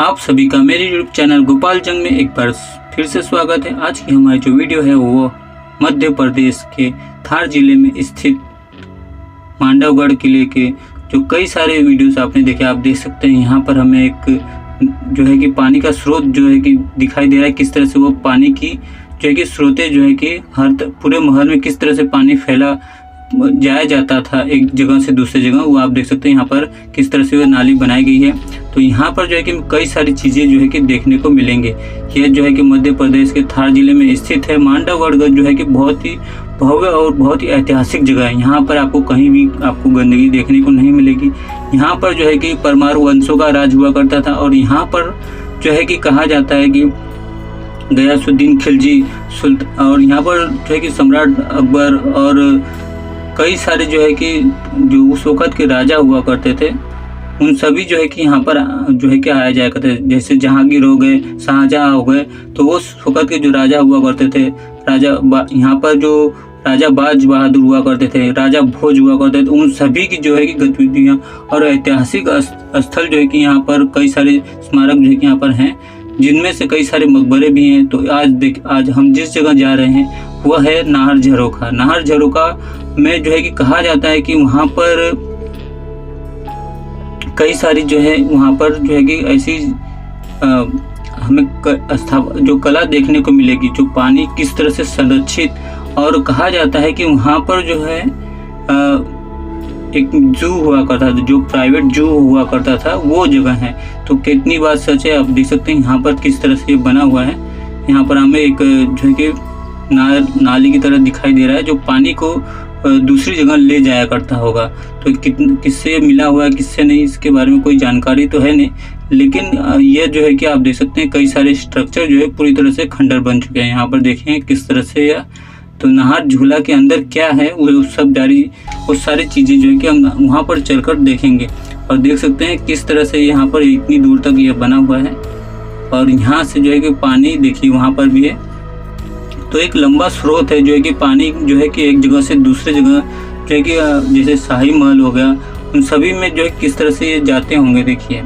आप सभी का मेरे यूट्यूब चैनल गोपाल जंग में एक बार फिर से स्वागत है। आज की हमारी जो वीडियो है वो मध्य प्रदेश के धार जिले में स्थित मांडवगढ़ किले के जो कई सारे वीडियोस आपने देखे, आप देख सकते हैं। यहाँ पर हमें एक जो है कि पानी का स्रोत जो है कि दिखाई दे रहा है, किस तरह से वो पानी की जो है कि स्रोतें जो है कि हर पूरे महल में किस तरह से पानी फैला जाया जाता था एक जगह से दूसरी जगह, वो आप देख सकते हैं। यहाँ पर किस तरह से वो नाली बनाई गई है। तो यहाँ पर जो है कि कई सारी चीज़ें जो है कि देखने को मिलेंगे। यह जो है कि मध्य प्रदेश के धार जिले में स्थित है। मांडवगढ़ जो है कि बहुत ही भव्य और बहुत ही ऐतिहासिक जगह है। यहाँ पर आपको कहीं भी आपको गंदगी देखने को नहीं मिलेगी। यहाँ पर जो है कि परमार वंशों का राज हुआ करता था और यहाँ पर जो है कि कहा जाता है कि गयासुद्दीन खिलजी और यहाँ पर जो है कि सम्राट अकबर और कई सारे जो है कि जो उस वक़्त के राजा हुआ करते थे, उन सभी जो है कि यहाँ पर जो है कि आया जाया करते थे। जैसे जहांगीर हो गए, शाहजहाँ हो गए, तो उस वक़्त के जो राजा हुआ करते थे, यहाँ पर जो राजा बाज बहादुर हुआ करते थे, राजा भोज हुआ करते थे, उन सभी की जो है कि गतिविधियाँ और ऐतिहासिक स्थल जो है कि यहाँ पर कई सारे स्मारक जो है कि यहाँ पर हैं, जिनमें से कई सारे मकबरे भी हैं। तो आज हम जिस जगह जा रहे हैं वह है नाहर झरोखा। नाहर झरोखा में जो है कि कहा जाता है कि वहाँ पर कई सारी जो है वहाँ पर जो है कि ऐसी हमें जो कला देखने को मिलेगी, जो पानी किस तरह से संरक्षित, और कहा जाता है कि वहाँ पर जो है एक जू हुआ करता था, जो प्राइवेट जू हुआ करता था, वो जगह है। तो कितनी बात सच है आप देख सकते हैं यहाँ पर किस तरह से ये बना हुआ है। यहाँ पर हमें एक जो है कि नाली की तरह दिखाई दे रहा है, जो पानी को दूसरी जगह ले जाया करता होगा। तो किससे मिला हुआ है किससे नहीं, इसके बारे में कोई जानकारी तो है नहीं, लेकिन यह जो है कि आप देख सकते हैं कई सारे स्ट्रक्चर जो है पूरी तरह से खंडर बन चुके हैं। यहाँ पर देखें किस तरह से यह तो नाहर झूला के अंदर क्या है वो सब वो सारी चीज़ें जो है कि हम वहाँ पर चलकर देखेंगे। और देख सकते हैं किस तरह से यहाँ पर इतनी दूर तक यह बना हुआ है। और यहाँ से जो है कि पानी देखिए वहाँ पर भी है। तो एक लंबा स्रोत है जो है कि पानी जो है कि एक जगह से दूसरे जगह जो है कि जैसे शाही महल हो गया, उन सभी में जो है किस तरह से ये जाते होंगे। देखिए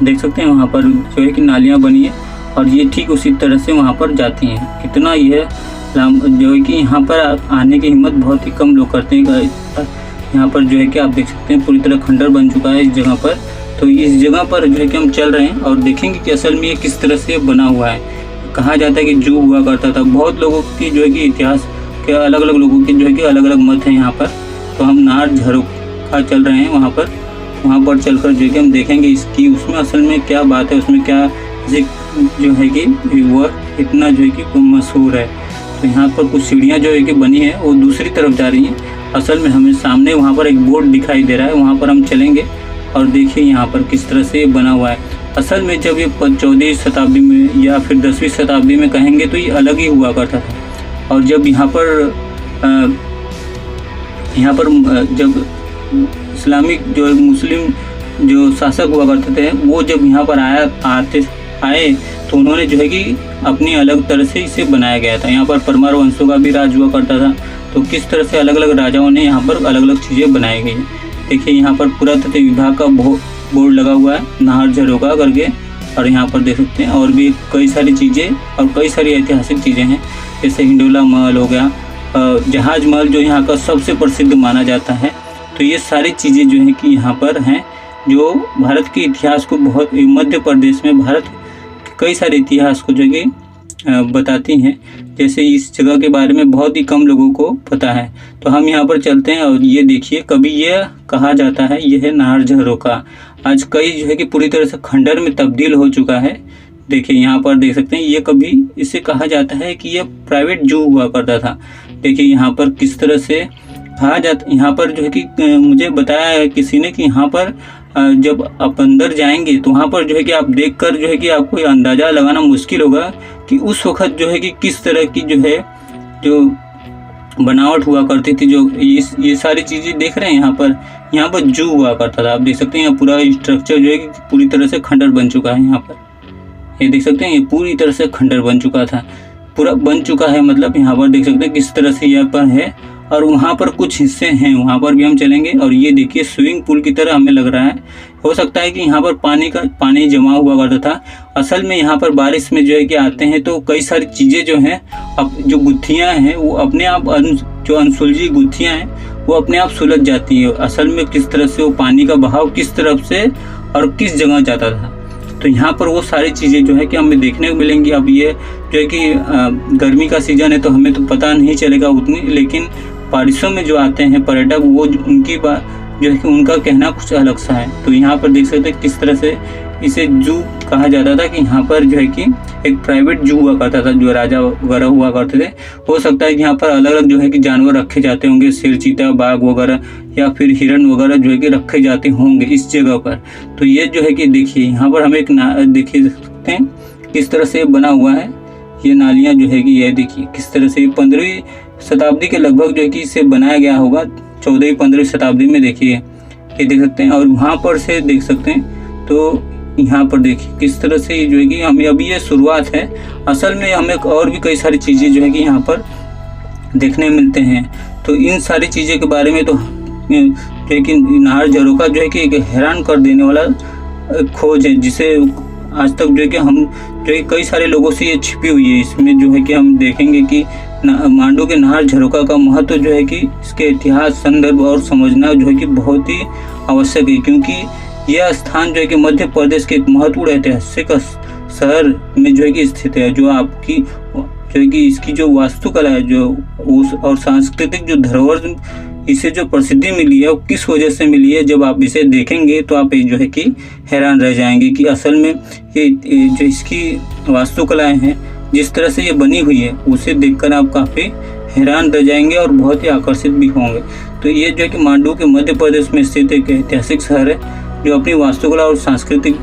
देख सकते हैं वहाँ पर जो है कि नालियाँ बनी है और ये ठीक उसी तरह से वहाँ पर जाती हैं। कितना यह जो है कि यहाँ पर आने की हिम्मत बहुत ही कम लोग करते हैं। यहाँ पर जो है कि आप देख सकते हैं पूरी तरह खंडर बन चुका है इस जगह पर। तो इस जगह पर जो है कि हम चल रहे हैं और देखेंगे कि असल में ये किस तरह से बना हुआ है। कहा जाता है कि जू हुआ करता था। बहुत लोगों की जो है कि इतिहास के अलग अलग लोगों के जो है कि अलग अलग मत हैं यहाँ पर। तो हम नाहर झरोखा चल रहे हैं, वहाँ पर चलकर जो है कि हम देखेंगे इसकी उसमें असल में क्या बात है, उसमें क्या जो है कि वह इतना जो है कि मशहूर है। तो यहाँ पर कुछ सीढ़ियाँ जो है कि बनी है वो दूसरी तरफ जा रही हैं। असल में हमें सामने वहाँ पर एक बोर्ड दिखाई दे रहा है, वहाँ पर हम चलेंगे और देखिए यहाँ पर किस तरह से ये बना हुआ है। असल में जब ये 14वीं शताब्दी में या फिर 10वीं शताब्दी में कहेंगे तो ये अलग ही हुआ करता था। और जब यहाँ पर जब इस्लामिक जो मुस्लिम जो शासक हुआ करते थे, वो जब यहाँ पर आए तो उन्होंने जो है कि अपनी अलग तरह से इसे बनाया गया था। यहाँ पर परमार वंशों का भी राज हुआ करता था। तो किस तरह से अलग अलग राजाओं ने यहाँ पर अलग अलग चीज़ें बनाई गई। देखिए यहाँ पर पुरातत्व विभाग का बोर्ड लगा हुआ है नाहर झरोखा करके, और यहाँ पर देख सकते हैं और भी कई सारी चीज़ें और कई सारी ऐतिहासिक चीज़ें हैं। जैसे हिंडोला महल हो गया, जहाज महल जो यहाँ का सबसे प्रसिद्ध माना जाता है। तो ये सारी चीज़ें जो हैं कि यहाँ पर हैं, जो भारत के इतिहास को बहुत मध्य प्रदेश में भारत के कई सारे इतिहास को जो है बताती हैं। जैसे इस जगह के बारे में बहुत ही कम लोगों को पता है। तो हम यहाँ पर चलते हैं और ये देखिए, कभी यह कहा जाता है यह है नाहर झरोखा। आज कई जो है कि पूरी तरह से खंडर में तब्दील हो चुका है। देखिए यहाँ पर देख सकते हैं, ये कभी इसे कहा जाता है कि यह प्राइवेट जू हुआ करता था। देखिए यहाँ पर किस तरह से कहा जाता, यहाँ पर जो है कि मुझे बताया है किसी ने कि यहाँ पर जब आप अंदर जाएंगे तो वहाँ पर जो है कि आप देखकर जो है कि आपको अंदाज़ा लगाना मुश्किल होगा कि उस वक़्त जो है कि किस तरह की जो है जो बनावट हुआ करती थी। जो ये सारी चीज़ें देख रहे हैं यहाँ पर जू हुआ करता था। आप देख सकते हैं यहाँ पूरा स्ट्रक्चर जो है कि पूरी तरह से खंडर बन चुका है। यहाँ पर ये देख सकते हैं, ये पूरी तरह से खंडर बन चुका था, पूरा बन चुका है। मतलब यहाँ पर देख सकते हैं किस तरह से यहाँ पर है। और वहाँ पर कुछ हिस्से हैं, वहाँ पर भी हम चलेंगे। और ये देखिए स्विमिंग पूल की तरह हमें लग रहा है। हो सकता है कि यहाँ पर पानी जमा हुआ करता था। असल में यहाँ पर बारिश में जो है कि आते हैं तो कई सारी चीज़ें जो हैं, अब जो गुत्थियाँ हैं वो अपने आप जो अनसुलझी गुत्थियाँ हैं वो अपने आप सुलझ जाती है। असल में किस तरह से वो पानी का बहाव किस तरफ से और किस जगह जाता था, तो यहाँ पर वो सारी चीज़ें जो है कि हमें देखने को मिलेंगी। अब ये जो है कि गर्मी का सीज़न है तो हमें तो पता नहीं चलेगा उतनी, लेकिन बारिशों में जो आते हैं पर्यटक, वो उनकी बात जो है कि उनका कहना कुछ अलग सा है। तो यहाँ पर देख सकते हैं किस तरह से इसे जू कहा जाता था, कि यहाँ पर जो है कि एक प्राइवेट जू हुआ करता था, जो राजा वगैरह हुआ करते थे। हो सकता है कि यहाँ पर अलग अलग जो है कि जानवर रखे जाते होंगे, शेर, चीता, बाघ वगैरह या फिर हिरन वगैरह जो है कि रखे जाते होंगे इस जगह पर। तो ये जो है कि देखिए यहाँ पर हम एक देखिए सकते हैं किस तरह से बना हुआ है। ये नालियाँ जो है कि ये देखिए किस तरह से 15वीं शताब्दी के लगभग जो है कि इसे बनाया गया होगा, 14वीं-15वीं शताब्दी में। देखिए ये देख सकते हैं। और वहाँ पर से देख सकते हैं तो यहाँ पर देखिए किस तरह से जो है कि हमें अभी ये शुरुआत है। असल में हमें और भी कई सारी चीज़ें जो है कि यहाँ पर देखने मिलते हैं। तो इन सारी चीज़ों के बारे में तो जो है कि नाहर झरोखा जो है कि एक हैरान कर देने वाला खोज है, जिसे आज तक जो है कि हम जो है कई सारे लोगों से ये छिपी हुई है। इसमें जो है कि हम देखेंगे कि मांडू के नाहर झरोखा का महत्व जो है कि इसके इतिहास, संदर्भ और समझना जो है कि बहुत ही आवश्यक है, क्योंकि यह स्थान जो है कि मध्य प्रदेश के एक महत्वपूर्ण ऐतिहासिक शहर में जो है कि स्थित है। जो आपकी जो है कि इसकी जो वास्तुकला है जो उस और सांस्कृतिक जो धरोहर इसे जो प्रसिद्धि मिली है वो किस वजह से मिली है, जब आप इसे देखेंगे तो आप जो है कि हैरान रह जाएंगे कि असल में ये जो इसकी वास्तुकलाएं हैं, जिस तरह से ये बनी हुई है, उसे देखकर आप काफ़ी हैरान रह जाएंगे और बहुत ही आकर्षित भी होंगे। तो ये जो है कि मांडू के मध्य प्रदेश में स्थित एक ऐतिहासिक शहर है, जो अपनी वास्तुकला और सांस्कृतिक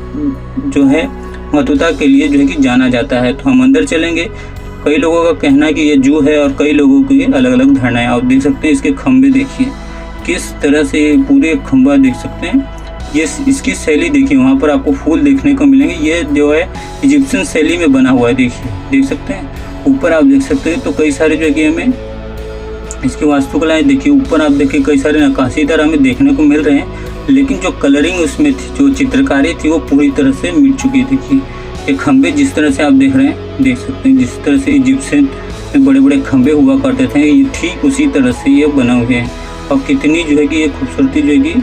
जो है महत्वता के लिए जो है कि जाना जाता है। तो हम अंदर चलेंगे। कई लोगों का कहना है कि ये जू है और कई लोगों की अलग अलग धारणाएं। आप देख सकते हैं इसके खंभे देखिए किस तरह से पूरे खंभा देख सकते हैं। ये इसकी शैली देखिए, वहाँ पर आपको फूल देखने को मिलेंगे। ये जो है इजिप्शियन शैली में बना हुआ है, देखिए देख सकते हैं। ऊपर आप देख सकते हैं तो कई सारे जो है हमें इसकी वास्तुकलाएँ देखिए, ऊपर आप देखिए कई सारे नक्काशीदार हमें देखने को मिल रहे हैं, लेकिन जो कलरिंग उसमें थी, जो चित्रकारी थी, वो पूरी तरह से मिट चुकी थी। देखिए ये खंभे जिस तरह से आप देख रहे हैं, देख सकते हैं जिस तरह से इजिप्शियन में बड़े बड़े खंभे हुआ करते थे, ये ठीक उसी तरह से ये बना हुए हैं। और कितनी जो है कि ये खूबसूरती जो है कि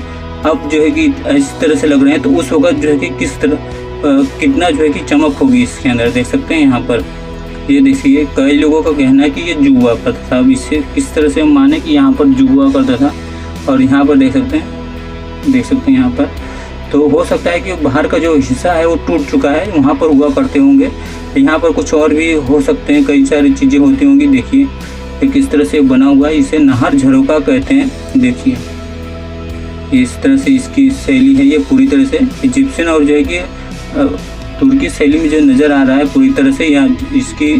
अब जो है कि इस तरह से लग रहे हैं, तो उस वक्त जो है कि किस तरह कितना जो है कि चमक होगी इसके अंदर। देख सकते हैं यहाँ पर ये देखिए, कई लोगों का कहना है कि ये जू हुआ करता था। अब इससे किस तरह से हम माने कि यहाँ पर जू हुआ करता था। और यहाँ पर देख सकते हैं यहाँ पर तो हो सकता है कि बाहर का जो हिस्सा है वो टूट चुका है, वहाँ पर हुआ करते होंगे। यहाँ पर कुछ और भी हो सकते हैं, कई सारी चीज़ें होती होंगी। देखिए ये किस तरह से बना हुआ है, इसे नाहर झरोखा कहते हैं। देखिए इस तरह से इसकी शैली है, ये पूरी तरह से इजिप्शियन और जो है कि तुर्की शैली में जो नज़र आ रहा है पूरी तरह से। यहाँ इसकी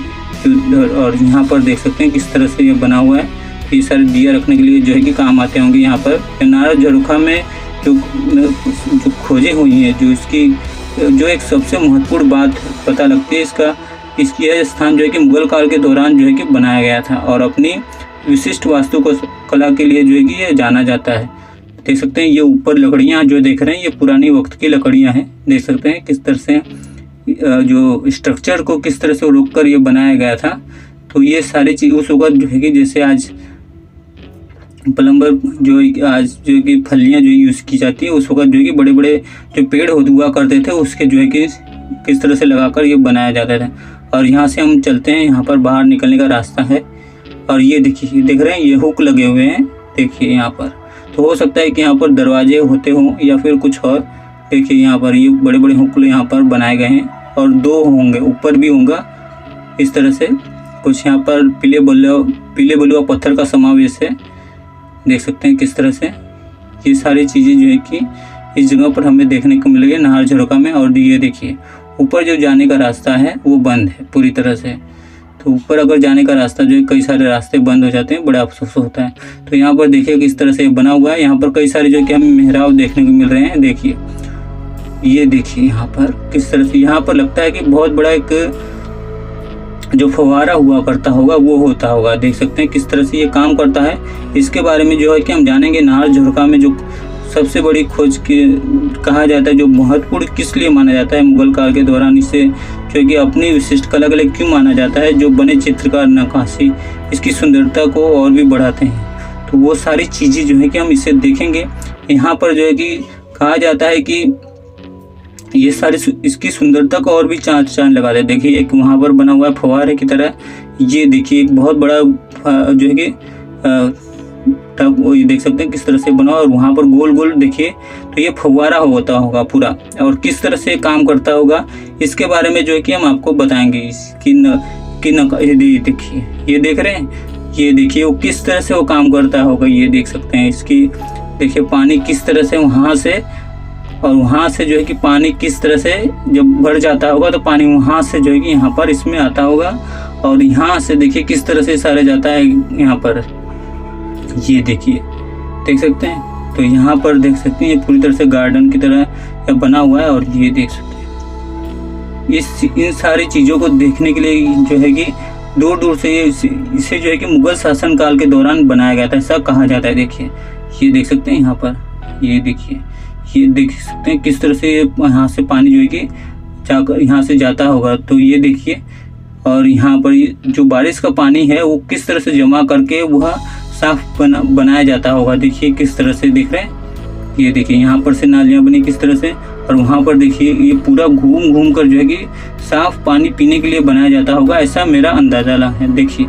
और यहाँ पर देख सकते हैं किस तरह से ये बना हुआ है। ये सारे दिया रखने के लिए जो है कि काम आते होंगे। यहाँ पर नाहर झरोखा में जो खोजें हुई हैं, जो इसकी जो एक सबसे महत्वपूर्ण बात पता लगती है, इसकी यह स्थान जो है कि मुगल काल के दौरान जो है कि बनाया गया था और अपनी विशिष्ट वास्तुकला के लिए जो है कि ये जाना जाता है। देख सकते हैं ये ऊपर लकड़ियाँ जो देख रहे हैं, ये पुरानी वक्त की लकड़ियाँ हैं। देख सकते हैं किस तरह से जो स्ट्रक्चर को किस तरह से रोक कर ये बनाया गया था। तो ये सारी चीज़ उस वक्त जो है कि जैसे आज प्लम्बर जो आज जो कि फलियाँ जो यूज़ की जाती है, उस वक्त जो है कि बड़े बड़े जो पेड़ हुआ करते थे उसके जो है कि किस तरह से लगाकर ये बनाया जाता था। और यहाँ से हम चलते हैं, यहाँ पर बाहर निकलने का रास्ता है। और ये देखिए, देख रहे हैं ये हुक लगे हुए हैं, देखिए यहाँ पर। तो हो सकता है कि यहाँ पर दरवाजे होते हों या फिर कुछ और। देखिए यहाँ पर ये बड़े बड़े हुक यहाँ पर बनाए गए हैं और 2 होंगे, ऊपर भी होगा इस तरह से। कुछ यहाँ पर पीले बलुआ पत्थर का समावेश है। देख सकते हैं किस तरह से ये सारी चीज़ें जो है कि इस जगह पर हमें देखने को मिलेगी नाहर झरोखा में। और ये देखिए ऊपर जो जाने का रास्ता है वो बंद है पूरी तरह से। तो ऊपर अगर जाने का रास्ता जो है, कई सारे रास्ते बंद हो जाते हैं, बड़ा अफसोस होता है। तो यहाँ पर देखिए किस तरह से बना हुआ है। यहाँ पर कई सारे जो कि हमें मेहराब देखने को मिल रहे हैं। देखिए ये देखिए यहाँ पर किस तरह से, यहाँ पर लगता है कि बहुत बड़ा एक जो फव्वारा हुआ करता होगा वो होता होगा। देख सकते हैं किस तरह से ये काम करता है। इसके बारे में जो है कि हम जानेंगे। नाहर झरोखा में जो सबसे बड़ी खोज की कहा जाता है, जो महत्वपूर्ण किस लिए माना जाता है मुगल काल के दौरान, इसे जो है कि अपनी विशिष्ट कला के लिए क्यों माना जाता है, जो बने चित्रकार नक्काशी इसकी सुंदरता को और भी बढ़ाते हैं। तो वो सारी चीज़ें जो है कि हम इसे देखेंगे। यहाँ पर जो है कि कहा जाता है कि ये सारी इसकी सुंदरता को और भी चांद लगा दे। देखिए एक वहाँ पर बना हुआ है फव्वारे की तरह। ये देखिए एक बहुत बड़ा जो है कि टब, वो ये देख सकते हैं किस तरह से बना, और वहाँ पर गोल गोल देखिए तो ये फव्वारा होता होगा पूरा, और किस तरह से काम करता होगा इसके बारे में जो है कि हम आपको बताएंगे। ये देखिए, ये देख रहे हैं, ये देखिए वो किस तरह से वो काम करता होगा। ये देख सकते हैं इसकी, देखिए पानी किस तरह से वहाँ से और वहाँ से जो है कि पानी किस तरह से जब भर जाता होगा तो पानी वहाँ से जो है कि यहाँ पर इसमें आता होगा, और यहाँ से देखिए किस तरह से सारा जाता है यहाँ पर। ये देखिए देख सकते हैं, तो यहाँ पर देख सकते हैं ये पूरी तरह से गार्डन की तरह बना हुआ है। और ये देख सकते हैं इन सारी चीज़ों को देखने के लिए जो है कि दूर दूर से इसे जो है कि मुगल शासन काल के दौरान बनाया गया था, ऐसा कहा जाता है। देखिए ये देख सकते हैं यहाँ पर, ये देखिए, ये देख सकते हैं किस तरह से यहाँ से पानी जो है कि जाकर यहाँ से जाता होगा। तो ये देखिए, और यहाँ पर जो बारिश का पानी है वो किस तरह से जमा करके वह साफ बनाया जाता होगा। देखिए किस तरह से दिख रहे हैं, ये देखिए यहाँ पर से नालियाँ बनी किस तरह से, और वहाँ पर देखिए ये पूरा घूम घूम कर जो है कि साफ पानी पीने के लिए बनाया जाता होगा, ऐसा मेरा अंदाजा है। देखिए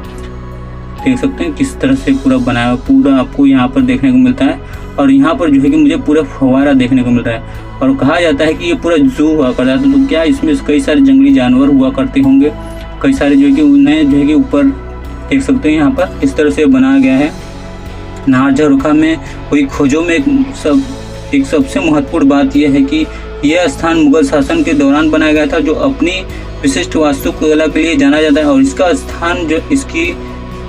देख सकते हैं किस तरह से पूरा बनाया हुआ, पूरा आपको यहाँ पर देखने को मिलता है। और यहाँ पर जो है कि मुझे पूरा फव्वारा देखने को मिल रहा है, और कहा जाता है कि ये पूरा जू हुआ करता है। तो क्या इसमें कई सारे जंगली जानवर हुआ करते होंगे, कई सारे जो है कि उन्हें जो है कि ऊपर देख सकते हैं यहाँ पर किस तरह से बनाया गया है। नाहर झरोखा में कोई खोजों में एक सबसे महत्वपूर्ण बात यह है कि यह स्थान मुगल शासन के दौरान बनाया गया था, जो अपनी विशिष्ट वास्तुकला के लिए जाना जाता है। और इसका स्थान जो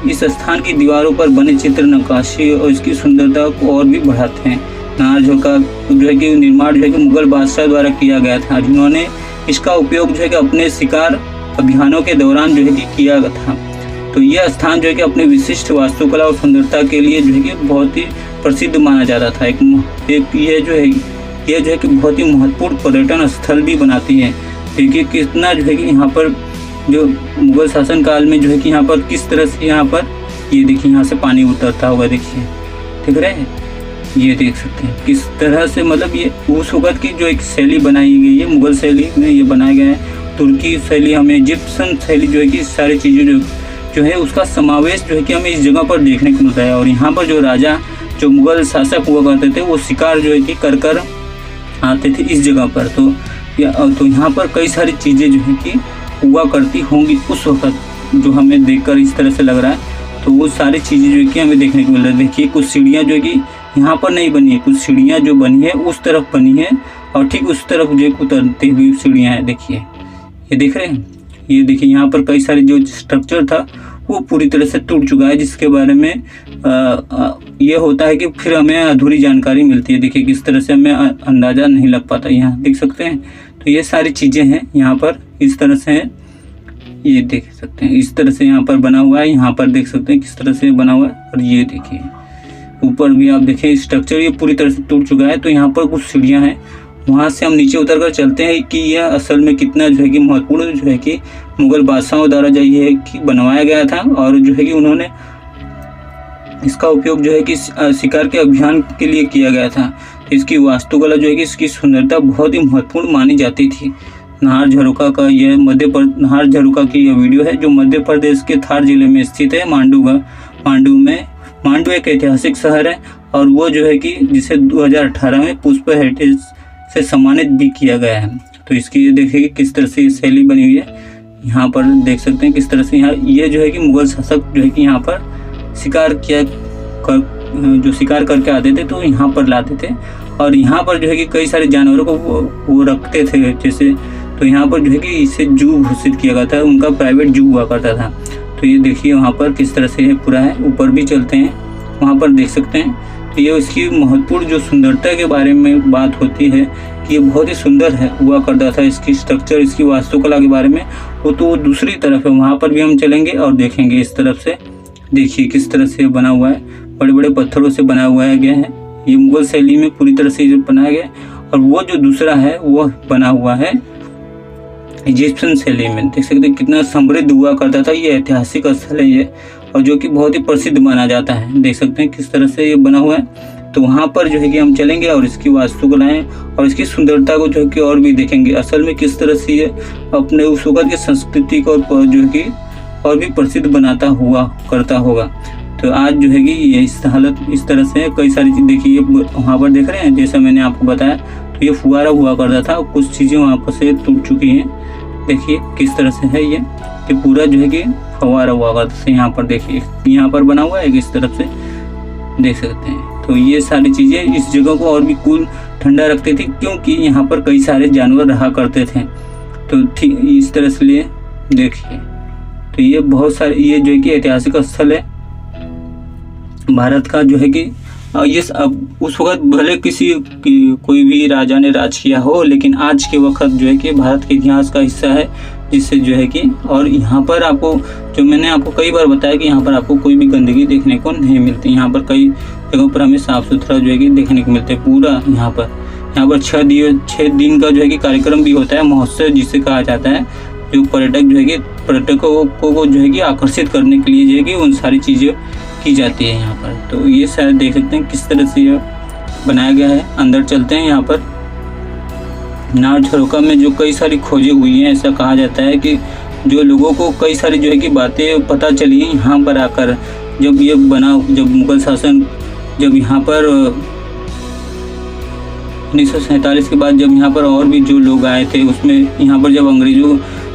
इस स्थान की दीवारों पर बने चित्र नक्काशी और इसकी सुंदरता को और भी बढ़ाते हैं। नाहर झरोखा जो है कि निर्माण जो है कि मुगल बादशाह द्वारा किया गया था, जिन्होंने इसका उपयोग जो है कि अपने शिकार अभियानों के दौरान जो है कि किया था। तो यह स्थान जो है कि अपने विशिष्ट वास्तुकला और सुंदरता के लिए जो है कि बहुत ही प्रसिद्ध माना जाता था। ये जो है कि बहुत ही महत्वपूर्ण पर्यटन स्थल भी बनाती है। देखिए कितना जो है कि यहाँ पर जो मुगल शासन काल में जो है कि यहाँ पर किस तरह से यहाँ पर ये देखिए यहाँ से पानी उतरता होगा। देखिए दिख रहे हैं, ये देख सकते हैं किस तरह से, मतलब ये उस वक्त की जो एक शैली बनाई गई है, मुगल शैली में ये बनाया गया है। तुर्की शैली, हमें इजिप्शियन शैली जो है कि सारी चीज़ें जो है उसका समावेश जो है कि हमें इस जगह पर देखने को मिलता है। और यहाँ पर जो राजा, जो मुगल शासक हुआ करते थे, वो शिकार जो है कि कर आते थे इस जगह पर। तो यहाँ पर कई सारी चीज़ें जो है कि हुआ करती होंगी उस वक्त, जो हमें देखकर इस तरह से लग रहा है। तो वो सारी चीज़ें जो है कि हमें देखने को मिल रही है। देखिए कुछ सीढ़ियाँ जो है कि यहाँ पर नहीं बनी है, कुछ सीढ़ियाँ जो बनी है उस तरफ बनी है, और ठीक उस तरफ जो उतरती हुई सीढ़ियाँ हैं। देखिए ये देख रहे हैं, ये देखिए यहाँ पर कई सारे जो स्ट्रक्चर था वो पूरी तरह से टूट चुका है, जिसके बारे में ये होता है कि फिर हमें अधूरी जानकारी मिलती है। देखिए किस तरह से हमें अंदाज़ा नहीं लग पाता। यहाँ देख सकते हैं, तो ये सारी चीज़ें हैं यहाँ पर इस तरह से हैं, ये देख सकते हैं इस तरह से यहाँ पर बना हुआ है। यहाँ पर देख सकते हैं किस तरह से बना हुआ है, और ये देखिए ऊपर भी आप देखिए स्ट्रक्चर ये पूरी तरह से टूट चुका है। तो यहाँ पर कुछ सीढ़ियाँ हैं, वहाँ से हम नीचे उतर कर चलते हैं कि यह असल में कितना जो है कि महत्वपूर्ण जो है कि मुगल बादशाहों द्वारा जो है कि बनवाया गया था, और जो है कि उन्होंने इसका उपयोग जो है कि शिकार के अभियान के लिए किया गया था। तो इसकी वास्तुकला जो है कि इसकी सुंदरता बहुत ही महत्वपूर्ण मानी जाती थी। नाहर झरोखा का यह नाहर झरोखा की यह वीडियो है, जो मध्य प्रदेश के थार जिले में स्थित है। मांडू एक ऐतिहासिक शहर है, और वो जो है कि जिसे 2018 में पुष्प हेरिटेज से सम्मानित भी किया गया है। तो इसकी ये देखिए किस तरह से शैली बनी हुई है। यहाँ पर देख सकते हैं किस तरह से यहाँ ये जो है कि मुगल शासक जो है कि यहाँ पर जो शिकार करके आते थे तो यहाँ पर लाते थे, और यहाँ पर जो है कि कई सारे जानवरों को वो रखते थे जैसे। तो यहाँ पर जो है कि इसे जू घोषित किया गया था, उनका प्राइवेट जू हुआ करता था। तो ये देखिए वहाँ पर किस तरह से पूरा है। ऊपर भी चलते हैं, वहाँ पर देख सकते हैं। तो ये इसकी महत्वपूर्ण जो सुंदरता के बारे में बात होती है कि ये बहुत ही सुंदर है हुआ करता था। इसकी स्ट्रक्चर, इसकी वास्तुकला के बारे में वो तो दूसरी तरफ है, वहाँ पर भी हम चलेंगे और देखेंगे इस तरफ से। देखिए किस तरह से बना हुआ है, बड़े बड़े पत्थरों से बनाया गया है। ये मुगल शैली में पूरी तरह से बनाया गया है। और वो जो दूसरा है वो बना हुआ है इजिप्शियन शैली में। देख सकते हैं कितना समृद्ध हुआ करता था। ये ऐतिहासिक स्थल है ये, और जो कि बहुत ही प्रसिद्ध माना जाता है। देख सकते हैं किस तरह से ये बना हुआ है। तो वहाँ पर जो है कि हम चलेंगे और इसकी वास्तुकलाएं और इसकी सुंदरता को जो है कि और भी देखेंगे। असल में किस तरह से ये अपने उस वक्त की संस्कृति को जो है कि और भी प्रसिद्ध बनाता हुआ करता होगा। तो आज जो है कि ये इस हालत इस तरह से कई सारी चीज़ देखिए वहाँ पर देख रहे हैं। जैसा मैंने आपको बताया तो ये फुवारा हुआ करता था, कुछ चीज़ें वहाँ पर से टूट चुकी हैं। देखिए किस तरह से है ये पूरा जो है कि फवारा हुआ करता था। यहाँ पर देखिए यहाँ पर बना हुआ है इस तरफ से देख सकते हैं। तो ये सारी चीज़ें इस जगह को और भी कूल ठंडा रखते थे, क्योंकि यहाँ पर कई सारे जानवर रहा करते थे। तो ठीक इस तरह से लिए देखिए, तो ये बहुत सारे ये जो है कि ऐतिहासिक स्थल है भारत का, जो है कि ये अब उस वक्त भले कोई भी राजा ने राज किया हो, लेकिन आज के वक्त जो है कि भारत के इतिहास का हिस्सा है, जिससे जो है कि और यहाँ पर आपको जो मैंने आपको कई बार बताया कि यहाँ पर आपको कोई भी गंदगी देखने को नहीं मिलती। यहाँ पर कई जगहों पर हमें साफ़ सुथरा जो है कि देखने को मिलता है पूरा। यहाँ पर 6 दिन का जो है कि कार्यक्रम भी होता है, महोत्सव जिसे कहा जाता है, जो पर्यटक जो है कि पर्यटकों को जो है कि आकर्षित करने के लिए जो है कि उन सारी चीज़ें की जाती है यहाँ पर। तो ये शायद देख सकते हैं किस तरह से ये बनाया गया है। अंदर चलते हैं। यहाँ पर नार झरोखा में जो कई सारी खोजें हुई हैं, ऐसा कहा जाता है कि जो लोगों को कई सारी जो है कि बातें पता चली यहाँ पर आकर, जब ये बना, जब मुगल शासन जब यहाँ पर 1947 के बाद जब यहाँ पर और भी जो लोग आए थे, उसमें यहाँ पर जब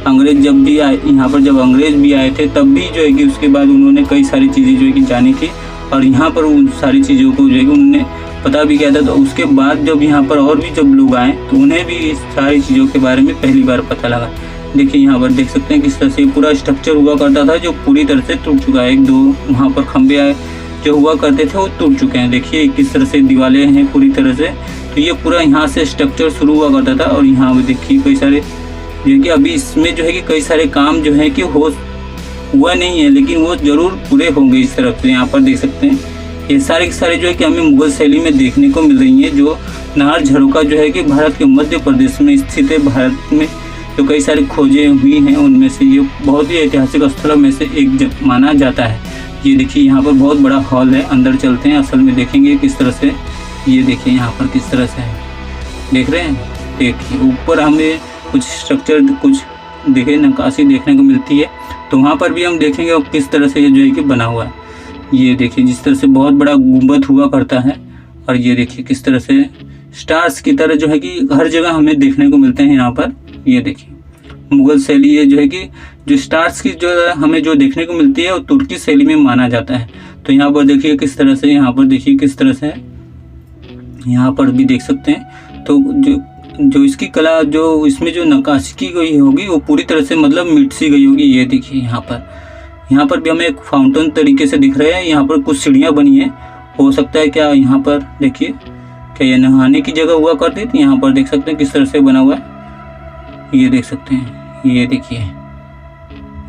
अंग्रेज जब भी आए, यहाँ पर जब अंग्रेज भी आए थे, तब भी जो है कि उसके बाद उन्होंने कई सारी चीज़ें जो है कि जानी थी, और यहाँ पर उन सारी चीज़ों को जो है कि उन्होंने पता भी किया था। तो उसके बाद जब यहाँ पर और भी जब लोग आए तो उन्हें भी इस सारी चीज़ों के बारे में पहली बार पता लगा। देखिए यहाँ पर देख सकते हैं किस तरह से पूरा स्ट्रक्चर हुआ करता था, जो पूरी तरह से टूट चुका है। 1-2 वहाँ पर खंभे आए जो हुआ करते थे वो टूट चुके हैं। देखिए किस तरह से दीवारें हैं पूरी तरह से। तो ये पूरा यहाँ से स्ट्रक्चर शुरू हुआ करता था, और यहाँ पर देखिए कई सारे जो कि अभी इसमें जो है कि कई सारे काम जो है कि हुआ नहीं है, लेकिन वो ज़रूर पूरे होंगे इस तरफ से। यहाँ पर देख सकते हैं ये सारे के सारे जो है कि हमें मुगल शैली में देखने को मिल रही हैं। जो नाहर झरोखा जो है कि भारत के मध्य प्रदेश में स्थित है। भारत में जो कई सारी खोजें हुई हैं, उनमें से ये बहुत ही ऐतिहासिक स्थलों में से एक माना जाता है। ये देखिए यहाँ पर बहुत बड़ा हॉल है। अंदर चलते हैं, असल में देखेंगे किस तरह से। ये देखिए यहाँ पर किस तरह से है, देख रहे हैं। देखिए ऊपर हमें कुछ स्ट्रक्चर कुछ देखे नक्काशी देखने को मिलती है, तो वहाँ पर भी हम देखेंगे और किस तरह से ये जो है कि बना हुआ है। ये देखिए जिस तरह से बहुत बड़ा गुंबद हुआ करता है, और ये देखिए किस तरह से स्टार्स की तरह जो है कि हर जगह हमें देखने को मिलते हैं। यहाँ पर ये देखिए मुगल शैली ये जो है कि जो स्टार्स की जो हमें जो देखने को मिलती है वो तुर्की शैली में माना जाता है। तो यहाँ पर देखिए किस तरह से, यहाँ पर देखिए किस तरह से, यहाँ पर भी देख सकते हैं। तो जो इसकी कला जो इसमें जो नक्काशी की गई होगी वो पूरी तरह से मतलब मिट सी गई होगी। ये देखिए यहाँ पर भी हमें एक फाउंटेन तरीके से दिख रहे हैं। यहाँ पर कुछ सीढ़ियाँ बनी है, हो सकता है क्या यहाँ पर देखिए क्या ये नहाने की जगह हुआ करती थी। यहाँ पर देख सकते हैं किस तरह से बना हुआ है। ये देख सकते हैं, ये देखिए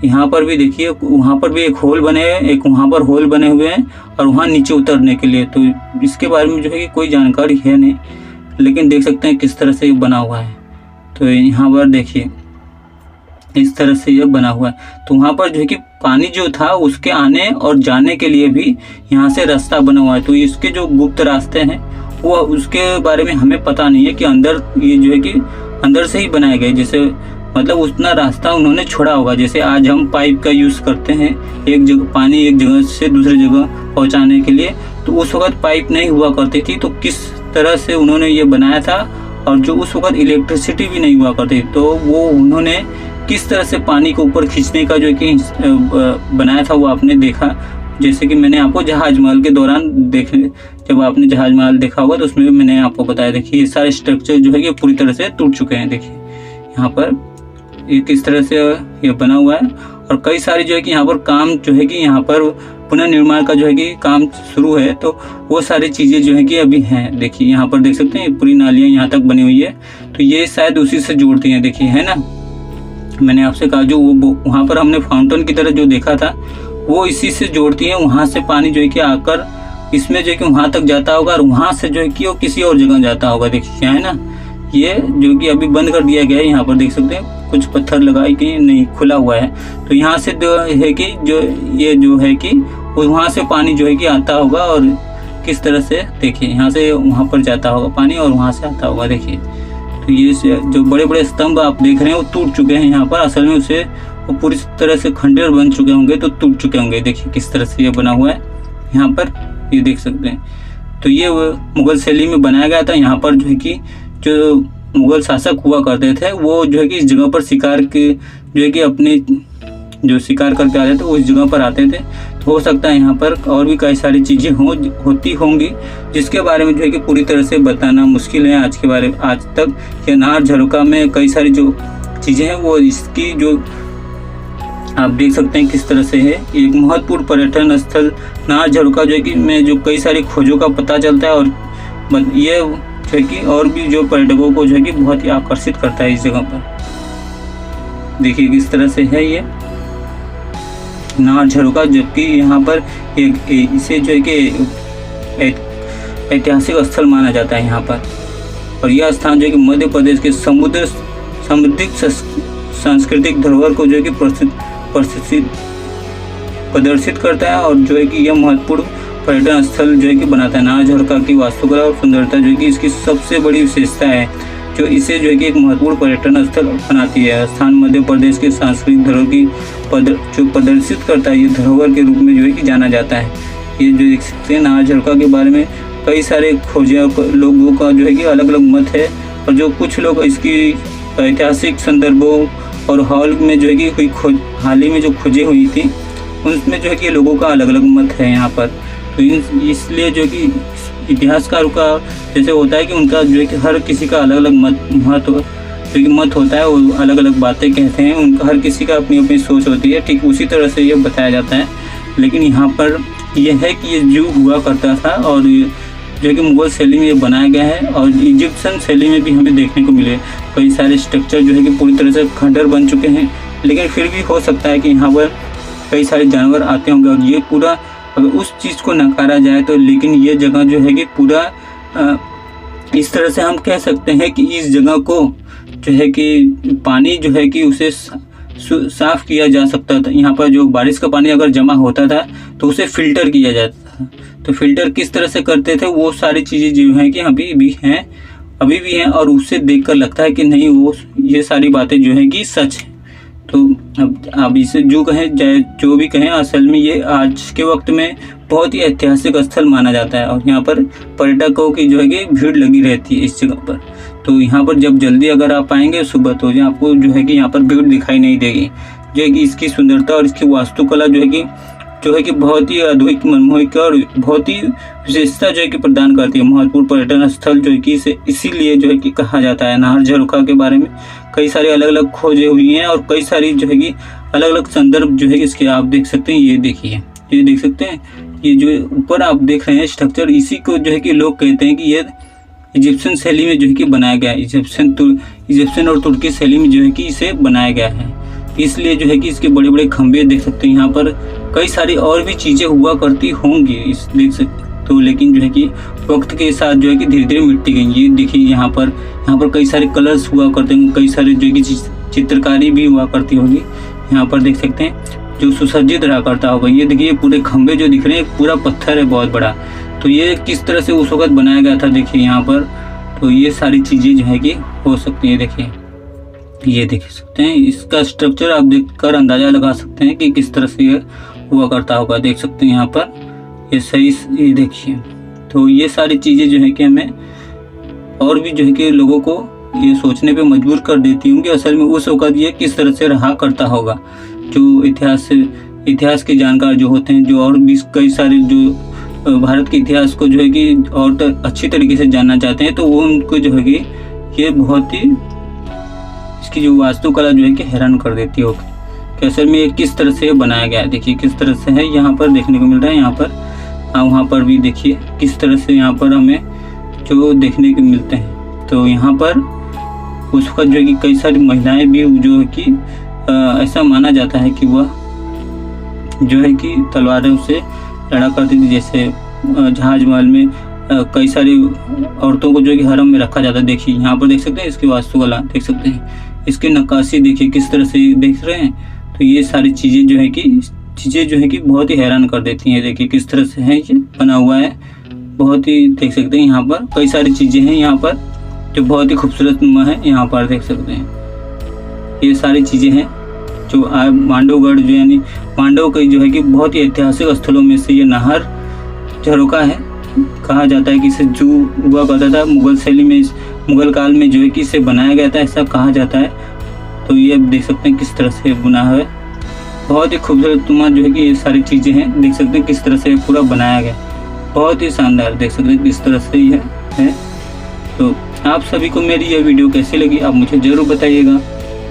यहाँ पर भी देखिए, वहाँ पर भी एक होल बने हैं, एक वहाँ पर होल बने हुए हैं, और वहाँ नीचे उतरने के लिए। तो इसके बारे में जो है कि कोई जानकारी है नहीं, लेकिन देख सकते हैं किस तरह से ये बना हुआ है। तो यहाँ पर देखिए इस तरह से ये बना हुआ है। तो वहाँ पर जो है कि पानी जो था उसके आने और जाने के लिए भी यहाँ से रास्ता बना हुआ है। तो इसके जो गुप्त रास्ते हैं वो उसके बारे में हमें पता नहीं है कि अंदर ये जो है कि अंदर से ही बनाए गए, जैसे मतलब उतना रास्ता उन्होंने छोड़ा होगा। जैसे आज हम पाइप का यूज़ करते हैं एक जगह पानी एक जगह से दूसरी जगह पहुँचाने के लिए, तो उस वक्त पाइप नहीं हुआ करती थी। तो किस तरह से उन्होंने ये बनाया था, और जो उस वक्त इलेक्ट्रिसिटी भी नहीं हुआ करती, तो वो उन्होंने किस तरह से पानी को ऊपर खींचने का जो कि बनाया था वो आपने देखा। जैसे कि मैंने आपको जहाज महल के दौरान देखे, जब आपने जहाज महल देखा होगा तो उसमें मैंने आपको बताया। देखिए ये सारे स्ट्रक्चर जो है कि पूरी तरह से टूट चुके हैं। देखिए यहाँ पर ये किस तरह से ये बना हुआ है, और कई सारी जो है कि यहाँ पर काम जो है कि यहाँ पर पुनर्निर्माण का जो है कि काम शुरू है। तो वो सारी चीज़ें जो है कि अभी हैं। देखिए यहाँ पर देख सकते हैं पूरी नालियाँ यहाँ तक बनी हुई है, तो ये शायद उसी से जोड़ती हैं। देखिए है ना, मैंने आपसे कहा जो वो वहाँ पर हमने फाउंटेन की तरह जो देखा था वो इसी से जोड़ती है। वहाँ से पानी जो है कि आकर इसमें जो है कि वहाँ तक जाता होगा और वहाँ से जो है कि वो किसी और जगह जाता होगा। देखिए है ना, ये जो कि अभी बंद कर दिया गया है। यहाँ पर देख सकते हैं कुछ पत्थर लगाए कि नहीं, खुला हुआ है। तो यहाँ से जो है कि जो ये जो है कि वहाँ से पानी जो है कि आता होगा और किस तरह से देखिए यहाँ से वहाँ पर जाता होगा पानी और वहाँ से आता होगा। देखिए तो ये जो बड़े बड़े स्तंभ आप देख रहे हैं वो टूट चुके हैं यहाँ पर। असल में उसे वो पूरी तरह से खंडर बन चुके होंगे, तो टूट चुके होंगे। देखिए किस तरह से ये बना हुआ है यहाँ पर, ये देख सकते हैं। तो ये मुग़ल शैली में बनाया गया था। यहाँ पर जो है कि जो मुग़ल शासक हुआ करते थे वो जो है कि इस जगह पर शिकार के जो है कि अपने जो शिकार करके आते थे वो इस जगह पर आते थे। तो हो सकता है यहाँ पर और भी कई सारी चीज़ें होती होंगी जिसके बारे में जो है कि पूरी तरह से बताना मुश्किल है आज तक। ये नाहर झरोखा में कई सारी जो चीज़ें हैं वो इसकी जो आप देख सकते हैं किस तरह से है। एक महत्वपूर्ण पर्यटन स्थल नाहर झरोखा जो है कि में जो कई सारी खोजों का पता चलता है और ये जो है कि और भी जो पर्यटकों को जो है कि बहुत ही आकर्षित करता है इस जगह पर। देखिए किस तरह से है ये नाहर झरोखा, जबकि यहाँ पर इसे जो है कि ऐतिहासिक स्थल माना जाता है यहाँ पर। और यह स्थान जो है कि मध्य प्रदेश के समृद्ध सांस्कृतिक धरोहर को जो है कि प्रदर्शित करता है और जो है कि यह महत्वपूर्ण पर्यटन स्थल जो है कि बनाता है। नाहर झरोखा की वास्तुकला और सुंदरता जो है कि इसकी सबसे बड़ी विशेषता है जो इसे जो है कि एक महत्वपूर्ण पर्यटन स्थल बनाती है। स्थान मध्य प्रदेश के सांस्कृतिक धरोहर की जो प्रदर्शित करता है, ये धरोहर के रूप में जो है कि जाना जाता है। ये जो देख सकते हैं नाहर झरोखा के बारे में कई सारे खोजें लोगों का जो है कि अलग अलग मत है और जो कुछ लोग इसकी ऐतिहासिक संदर्भों और हाल में जो है कि हाल ही में जो खोजें हुई थी उनमें जो है कि लोगों का अलग अलग मत है यहाँ पर। तो इसलिए जो कि इतिहासकारों का जैसे होता है कि उनका जो है कि हर किसी का अलग अलग मत होता है, वो अलग अलग बातें कहते हैं, उनका हर किसी का अपनी अपनी सोच होती है। ठीक उसी तरह से ये बताया जाता है। लेकिन यहाँ पर यह है कि ये जू हुआ करता था और जो है कि मुग़ल शैली में ये बनाया गया है और इजिप्शियन शैली में भी हमें देखने को मिले कई सारे स्ट्रक्चर जो है कि पूरी तरह से खंडर बन चुके हैं। लेकिन फिर भी हो सकता है कि यहाँ पर कई सारे जानवर आते होंगे और ये पूरा अगर उस चीज़ को नकारा जाए तो, लेकिन ये जगह जो है कि पूरा इस तरह से हम कह सकते हैं कि इस जगह को जो है कि पानी जो है कि उसे साफ़ किया जा सकता था। यहाँ पर जो बारिश का पानी अगर जमा होता था तो उसे फ़िल्टर किया जाता था। तो फ़िल्टर किस तरह से करते थे वो सारी चीज़ें जो हैं कि अभी भी हैं और उससे देखकर लगता है कि नहीं वो ये सारी बातें जो हैं कि सच है। तो अब इसे जो कहें चाहे जो भी कहें, असल में ये आज के वक्त में बहुत ही ऐतिहासिक स्थल माना जाता है और यहाँ पर पर्यटकों की जो है कि भीड़ लगी रहती है इस जगह पर। तो यहाँ पर जब जल्दी अगर आप आएंगे सुबह तो आपको जो है कि यहाँ पर भीड़ दिखाई नहीं देगी। जो है कि इसकी सुंदरता और इसकी वास्तुकला जो है कि बहुत ही अद्भुत मनमोहक और बहुत ही विशेषता जो है कि प्रदान करती है। महत्वपूर्ण पर्यटन स्थल जो है कि इसे इसीलिए जो है कि कहा जाता है। नाहर झरोखा के बारे में कई सारे अलग अलग खोजें हुई हैं और कई सारी जो है कि अलग अलग संदर्भ जो है कि इसके आप देख सकते हैं। ये देखिए, ये देख सकते हैं, ये जो ऊपर आप देख रहे हैं स्ट्रक्चर, इसी को जो है कि लोग कहते हैं कि ये इजिप्शियन शैली में जो है कि बनाया गया है। इजिप्शियन और तुर्की शैली में जो है कि इसे बनाया गया है। इसलिए जो है कि इसके बड़े बड़े खंभे देख सकते हैं। यहाँ पर कई सारी और भी चीज़ें हुआ करती होंगी इस देख सकते तो, लेकिन जो है कि वक्त के साथ जो है कि धीरे धीरे मिटती गई। ये देखिए यहाँ पर कई सारे कलर्स हुआ करते हैं, कई सारे जो है कि चित्रकारी भी हुआ करती होगी। यहाँ पर देख सकते हैं जो सुसज्जित रहा करता होगा। ये देखिए पूरे खंभे जो दिख रहे हैं पूरा पत्थर है बहुत बड़ा। तो ये किस तरह से उस वक्त बनाया गया था देखिए यहाँ पर। तो ये सारी चीज़ें जो है कि हो सकती है। देखिए ये देख सकते हैं, इसका स्ट्रक्चर आप देखकर अंदाज़ा लगा सकते हैं कि किस तरह से ये हुआ करता होगा। देख सकते हैं यहाँ पर ये सही, ये देखिए। तो ये सारी चीज़ें जो है कि हमें और भी जो है कि लोगों को ये सोचने पे मजबूर कर देती होंगी असल में उस वक्त ये किस तरह से रहा करता होगा। जो इतिहास के जानकार जो होते हैं, जो और भी कई सारे जो भारत के इतिहास को जो है कि और अच्छी तरीके से जानना चाहते हैं, तो वो उनको जो है कि ये बहुत ही इसकी जो वास्तुकला जो है कि हैरान कर देती होगी कि असल में ये किस तरह से बनाया गया है। देखिए किस तरह से है, यहाँ पर देखने को मिल रहा है। यहाँ पर वहाँ पर भी देखिए किस तरह से यहाँ पर हमें जो देखने को मिलते हैं। तो यहाँ पर उस वक्त जो है कि कई सारी महिलाएं भी जो है कि ऐसा माना जाता है कि वह जो है कि तलवारों से लड़ा करती थी। जैसे जहाज महल में कई सारी औरतों को जो है कि हरम में रखा जाता है। देखिए यहाँ पर देख सकते हैं, इसकी वास्तुकला देख सकते हैं, इसकी नक्काशी देखिए किस तरह से देख रहे हैं। तो ये सारी चीज़ें जो है कि बहुत ही हैरान कर देती हैं। देखिए किस तरह से है ये बना हुआ है, बहुत ही देख सकते हैं। यहाँ पर कई सारी चीज़ें हैं यहाँ पर जो बहुत ही खूबसूरत नुमा है। यहाँ पर देख सकते हैं ये सारी चीज़ें हैं जो मांडवगढ़ जो यानी मांडव की जो है कि बहुत ही ऐतिहासिक स्थलों में से ये नाहर झरोखा है। कहा जाता है कि इसे जू हुआ करता था मुगल शैली में, मुगल काल में जो है कि इसे बनाया गया था, ऐसा कहा जाता है। तो ये देख सकते हैं किस तरह से बना है, बहुत ही खूबसूरत नुमा जो है कि ये सारी चीज़ें हैं। देख सकते हैं किस तरह से पूरा बनाया गया, बहुत ही शानदार। देख सकते हैं किस तरह से ये है। तो आप सभी को मेरी यह वीडियो कैसी लगी आप मुझे ज़रूर बताइएगा।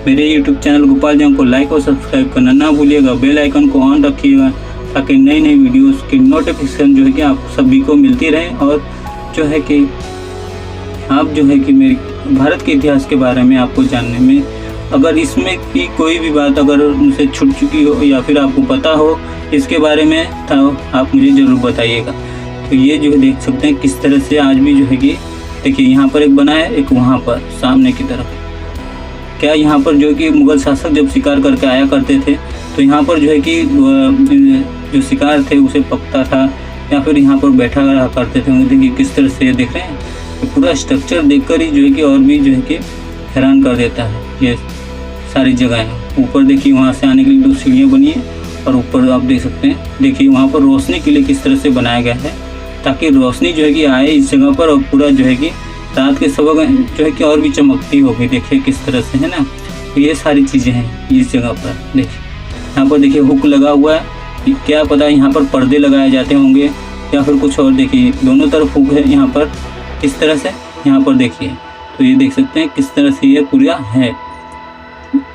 मेरे YouTube चैनल गोपाल जंग को लाइक और सब्सक्राइब करना ना भूलिएगा। बेल आइकन को ऑन रखिएगा ताकि नई नई वीडियोस की नोटिफिकेशन जो है कि आप सभी को मिलती रहे। और जो है कि आप जो है कि मेरे भारत के इतिहास के बारे में आपको जानने में, अगर इसमें की कोई भी बात अगर मुझसे छूट चुकी हो या फिर आपको पता हो इसके बारे में, तो आप मुझे ज़रूर बताइएगा। तो ये जो देख सकते हैं किस तरह से आज भी जो है कि देखिए यहाँ पर एक बना है, एक वहाँ पर सामने की तरफ। क्या यहाँ पर जो कि मुगल शासक जब शिकार करके आया करते थे तो यहाँ पर जो है कि जो शिकार थे उसे पकता था या फिर यहाँ पर बैठा रहा करते थे। देखिए किस तरह से देख रहे हैं, तो पूरा स्ट्रक्चर देखकर ही जो है कि और भी जो है कि हैरान कर देता है। ये सारी जगहें ऊपर देखिए, वहाँ से आने के लिए 2 सीढ़ियाँ बनी है और ऊपर आप देख सकते हैं। देखिए वहाँ पर रोशनी के लिए किस तरह से बनाया गया है ताकि रोशनी जो है कि आए इस जगह पर और पूरा जो है कि रात के समय जो है कि और भी चमकती होगी। देखिए किस तरह से है ना। तो ये सारी चीज़ें हैं इस जगह पर। देखिए यहाँ पर देखिए हुक लगा हुआ है, क्या पता यहाँ पर पर्दे लगाए जाते होंगे या फिर कुछ और। देखिए दोनों तरफ हुक है यहाँ पर इस तरह से। यहाँ पर देखिए तो ये देख सकते हैं किस तरह से ये पूरा है।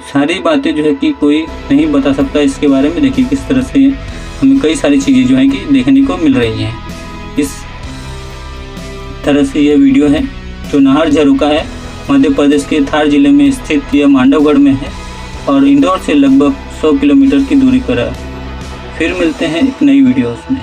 सारी बातें जो है कि कोई नहीं बता सकता इसके बारे में। देखिए किस तरह से हमें कई सारी चीज़ें जो है कि देखने को मिल रही हैं। इस तरह से ये वीडियो है जो नाहर झरोखा है, मध्य प्रदेश के धार जिले में स्थित यह मांडवगढ़ में है और इंदौर से लगभग 100 किलोमीटर की दूरी पर है। फिर मिलते हैं एक नई वीडियोस में।